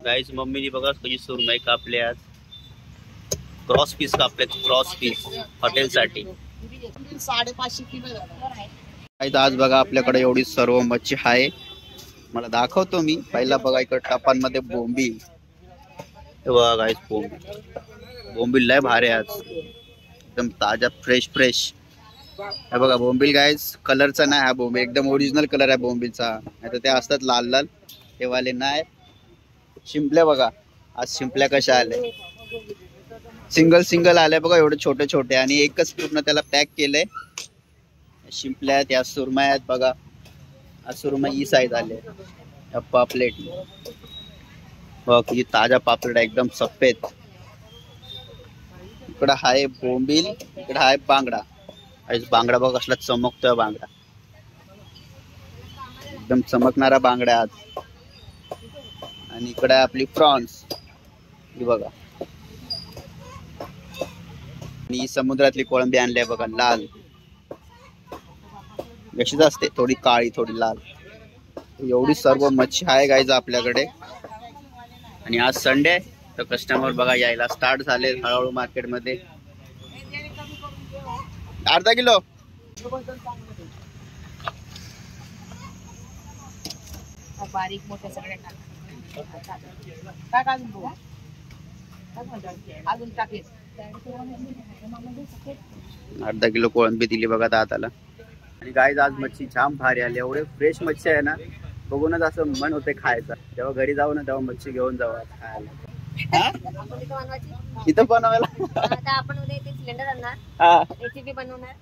Guys मम्मीने बघा कशी सुरमई कापले आज. क्रॉस पीस कापलेत, क्रॉस पीस हॉटेलसाठी. 550 किलो. आज बघा आपल्याकडे एवढी सर्व मच्छी आहे. मला दाखवतो मी. पहिला बघा इकडे टपांमध्ये बोंबील. हे बघा गाईज बोंबील लय भारी आज, एकदम ताजा फ्रेश फ्रेश. हे बघा बोंबील गाईज कलरचा नाही हा बोंबील, एकदम ओरिजिनल कलर आहे बोंबीलचा. नाही तर ते असतात लाल लाल, ते वाले नाही. शिंपल्या बघा आज शिंपल्या कशा आल्या, सिंगल सिंगल आल्या बघा, एवढे छोटे छोटे. आणि एकच पूर्ण त्याला पॅक केलंय. शिंपल्या आहेत, या सुरमई आहेत बघा. आज सुरमई ही साईज आले. पापलेट बघ किती ताजा पापलेट, एकदम सफेद. इकडं आहे बोंबील, इकडं आहे बांगडा. बांगडा बघा कसला चमकतोय बांगडा, एकदम चमकणारा बांगडा आज. आणि इकडे आपली प्रॉन्स ही बघा. आणि ही समुद्रातली कोळंबी आणली बघा, लाल. अशीच असते, थोडी काळी थोडी लाल. एवढी सर्व मच्छी आहे गाईज आपल्याकडे. आणि आज संडे तर कस्टमर बघा यायला स्टार्ट झाले हळूहळू मार्केटमध्ये. अर्धा किलो बारीक मोठे सगळे अजून टाकेल. अर्धा किलो कोळंबी दिली बघा दादाला. आणि गाईज आज मच्छी जाम भारी आली, एवढे फ्रेश मच्छी आहे ना, बघूनच असं मन होते खायचं. जेव्हा घरी जाऊ ना तेव्हा मच्छी घेऊन जाऊ खायला. इथं बनवायला आपण उद्या इथे सिलेंडर आणणार, रेसिपी बनवणार.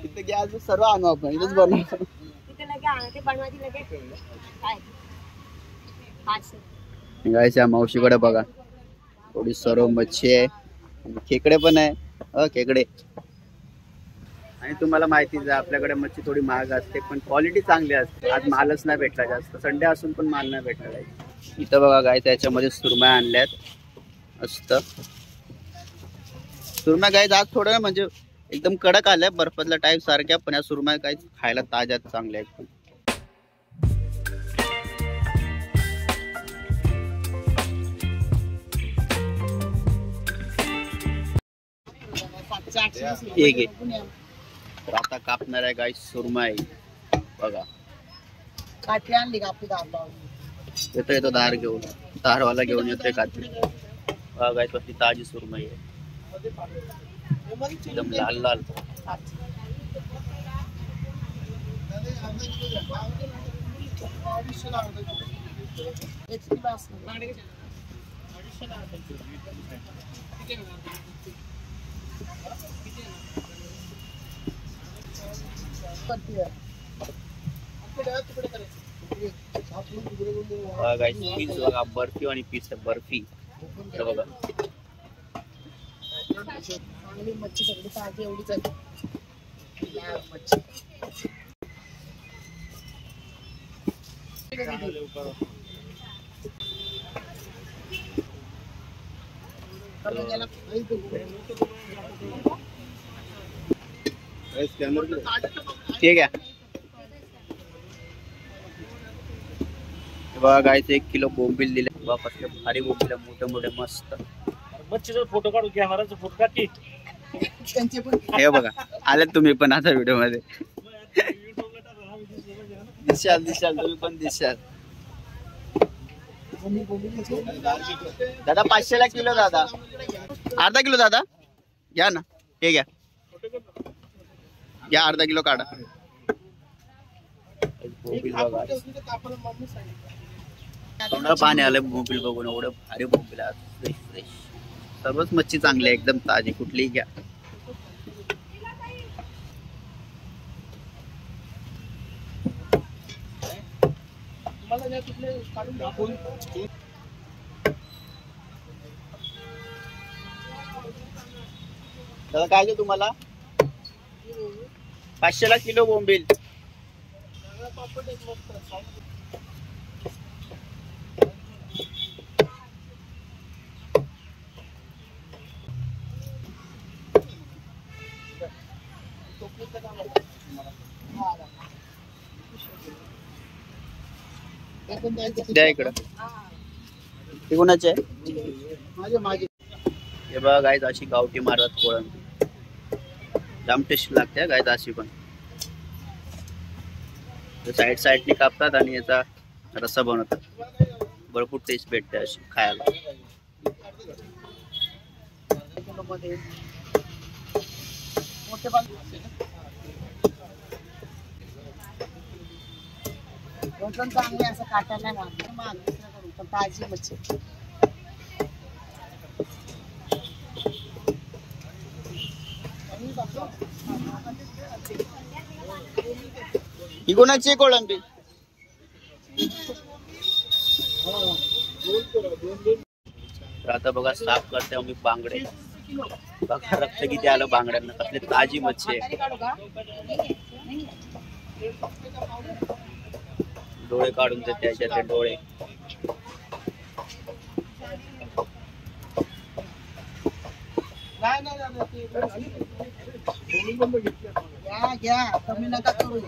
इथे गॅस सर्व आणू आपण, इथेच बनवू. तिथे लगे ते बनवायची लगेच काय. गायच्या मावशीकडे बघा थोडी सर्व मच्छी आहे, खेकडे पण आहे. खेकडे. आणि तुम्हाला माहितीच आहे आपल्याकडे मच्छी थोडी महाग असते, पण क्वालिटी चांगली असते. आज मालच नाही भेटला जास्त, संडे असून पण माल नाही भेटला. इथं बघा गाय त्याच्यामध्ये सुरमई आणल्यात मस्त. सुरमई गाय आज थोडं म्हणजे एकदम कडक आल्या, बर्फातल्या टाईप सारख्या, पण या सुरमई काय खायला ताज्या चांगल्या एकदम. एक तर आता कापणार आहे गाय सुरमई बघा. काठी आणली का आपली दार? येतो येतो दार घेऊन, दारवाला घेऊन येतोय काठी. बघा गाय कसली ताजी सुरमई आहे, एकदम लाल लाल. पीस बघा, बर्फी आणि पीस आहे बर्फी बघा. चांगली मच्छी सगळी ताजी एवढीच आहे मच्छी. ठीक आहे बघा गायचं 1 किलो बोंबील दिले. बाप असले भारी बोंबील, मोठे मोठे मस्त. मच्छीचा फोटो काढू, कॅमेराचा फोटो काढ. हे बघा आले तुम्ही पण आता व्हिडिओ मध्ये. दिसाल दिसाल तुम्ही पण दिसाल. दादा 500 ला किलो दादा, अर्धा किलो दादा घ्या ना. हे घ्या घ्या, अर्धा किलो काढा. बोंबील बघा, तोंडाला पाणी आलं बोंबील बघून. एवढं भारी बोंबील आहे, फ्रेश फ्रेश. सर्वच मच्छी चांगली आहे, एकदम ताजी, कुठलीही घ्या. दादा काय घे तुम्हाला? 500 ला किलो बोंबील. द्या इकडं. हे कोणाचे आहे? हे बघा गाईज अशी गावठी मारतात कोळंबी. जाम टेस्ट लागते गाईज अशी पण. साईड साईडने कापतात आणि याचा रस्सा बनवतात. भरपूर टेस्ट भेटते अशी खायला. वजन चांगले असं काटा नाही मागतो ताजी मच्छी. ही कोणाची कोळंबी? आता बघा साफ करते आम्ही बांगडे. बघा रक्त किती आलं बांगड्यांना. कसली ताजी मच्छी आहे. डोळे काढून ते त्याच्यातले डोळे. घ्या कमी नका करू.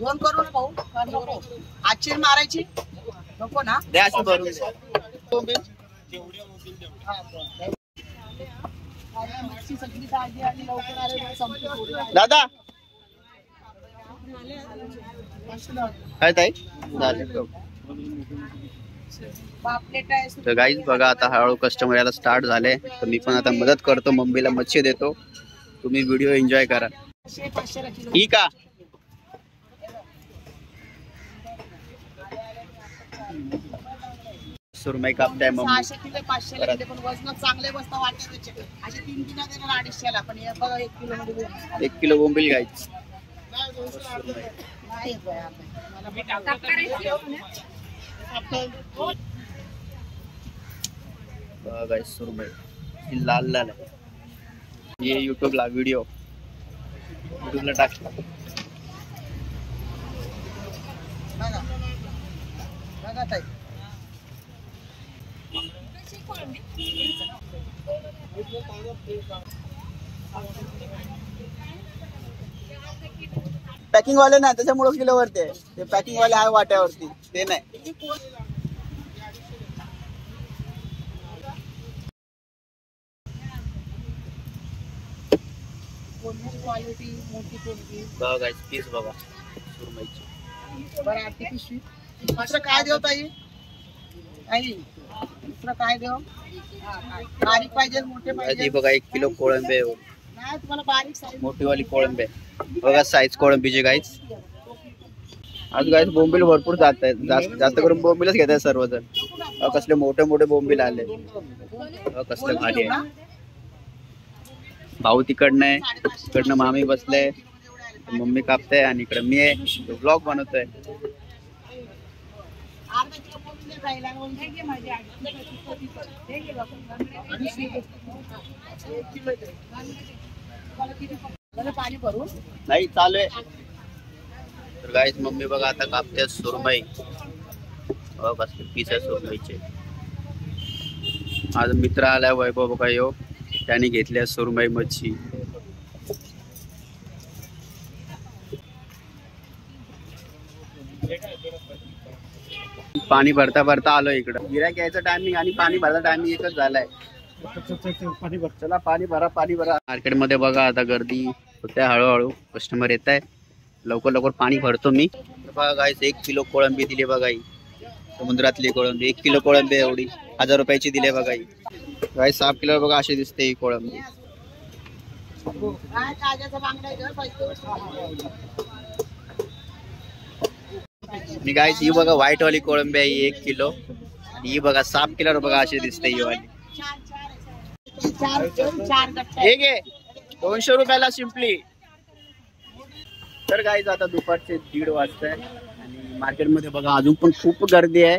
दोन करू ना भाऊ. नको आजची मारायची नको ना. द्या असं भरून द्या. मच्छी सगळी ताजी आणि लवकर आले संपली. दादा काय ताई तर गाईज बघा आता हळूहळू कस्टमर यायला स्टार्ट झाले. तर मी पण आता मदत करतो. मम्मीला मच्छी देतो. तुम्ही व्हिडिओ एन्जॉय करा. ठीक आहे. सुरमई कापताय मम्मी. 600 किलो 500 किलो पण वजन चांगले बसता वाटते. असे 3 किलो देणार 250ला. पण हे बघा 1 किलो मध्ये 1 किलो बोंबील गाईज. नाही गाईज सुरमई ही लाल लाल आहे. ये युट्यूबला व्हिडिओ युट्यूबला टाक. बघा बघा ताई. पॅकिंग वाले नाही त्याच्यामुळे किलोवरती आहे. ते पॅकिंग वाले आहे वाट्यावरती ते नाही. क्वालिटी मोठी कोणती बघा गाईज पीस बघा सुरमईची. बरं आरती पिशवी. दुसरं काय देऊ ताई? आई दुसरं काय देऊ? बारीक पाहिजे मोठे पाहिजे? बघा 1 किलो कोळंबे. नाही तुम्हाला बारीक साईज मोठी वाली कोळंबे बघा. साईज कोळंबीची गाईज. आज गाईज बोंबील भरपूर जात आहेत. जास्त करून बोंबीलच घेत आहेत सर्वजण. कसले मोठे मोठे बोंबील आले. कसले भारी आहे. भाऊ तिकडनं आहे. तिकडनं मामी बसले. मम्मी कापते आणि इकडे मी आहे ब्लॉग बनवतोय. पाणी भरून नाही चालू आहे. तर गाईज मम्मी बघा आता कापते सुरमई. कसले पीस आहे सुरमईचे. आज मित्र आलाय वैभव बघा यो. त्याने घेतल्या सुरमई मच्छी. पाणी भरता भरता आलो इकडं. गिऱ्हाईक यायचं टायमिंग आणि पाणी भरता टायमिंग एकच झालाय. चला पाणी भरा पाणी भरा. मार्केटमध्ये बघा आता गर्दी होते. हळूहळू कस्टमर येत आहे. लवकर लवकर पाणी भरतो मी. बघा गाईस 1 किलो कोळंबी दिली बघा. ही समुद्रातली कोळंबी 1 किलो कोळंबी एवढी 1000 रुपयाची दिली बघा. ही गाईस 6 किलो बघा अशी दिसते ही कोळंबी. मी गाईस ही बघा व्हाईट वाली कोळंबी आहे 1 किलो. ही बघा 7 किलो बघा अशी दिसते ही वाली. हे घे 200 रुपयाला सिम्पली. तर गाईज आता दुपारचे 1:30 वाजताय आणि मार्केटमध्ये बघा अजून पण खूप गर्दी आहे.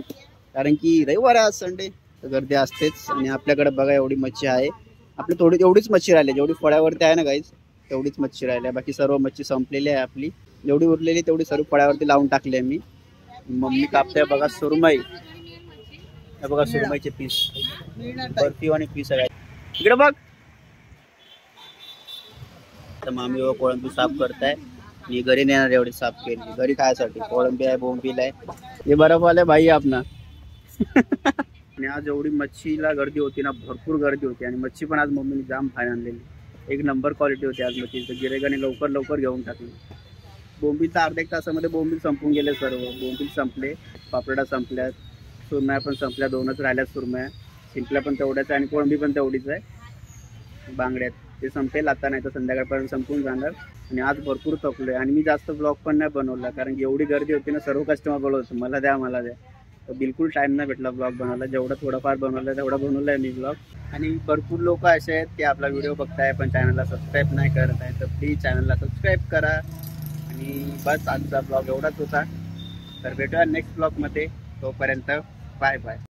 कारण की रविवार आहे आज संडे तर गर्दी असतेच. आणि आपल्याकडे बघा एवढी मच्छी आहे. आपली थोडी एवढीच मच्छी राहिली. जेवढी फळ्यावरती आहे ना गाईज तेवढीच मच्छी राहिली आहे. बाकी सर्व मच्छी संपलेली आहे आपली. जेवढी उरलेली तेवढी सर्व फळ्यावरती लावून टाकली आहे मी. मम्मी कापते बघा सुरमई. हे बघा सुरमईचे पीस बर्फी आणि पीस आहे. इकडे बघ. तर मामी व कोळंबी साफ करताय. मी घरी नेणार एवढी साफ केली. घरी खायसाठी कोळंबी आहे बोंबील आहे ये बर्फ वाले भाई आहे आपला. आणि आज एवढी मच्छीला गर्दी होती ना, भरपूर गर्दी होती. आणि मच्छी पण आज मम्मीने जाम भारी आणलेली. एक नंबर क्वालिटी होती आज मच्छीचं. गिरेगाने लवकर लवकर घेऊन टाकली. बोंबीलचा अर्ध्या एक तासामध्ये बोंबील संपून गेले सर्व. बोंबील संपले, पापडा संपल्यात, सुरमया पण संपल्या, 2च राहिल्यात सुरमया. शिंपल्या पण तेवढ्याच आहे आणि कोळंबी पण तेवढीच आहे. बांगड्यात ते संपेल आता, नाही तर संध्याकाळपर्यंत संपून जाणार. आणि आज भरपूर थकलोय आणि मी जास्त ब्लॉग पण नाही बनवला, कारण की एवढी गर्दी होती ना. सर्व कस्टमर बोलत होते मला द्या मला द्या. तर बिलकुल टाईम नाही भेटला ब्लॉग बनवायला. जेवढा थोडाफार बनवला तेवढा बनवला आहे मी ब्लॉग. आणि भरपूर लोक असे आहेत की आपला व्हिडिओ बघताय पण चॅनलला सबस्क्राईब नाही करत आहे. तर प्लीज चॅनलला सबस्क्राईब करा. आणि बस आजचा ब्लॉग एवढाच होता. तर भेटूया नेक्स्ट ब्लॉगमध्ये. तोपर्यंत बाय बाय.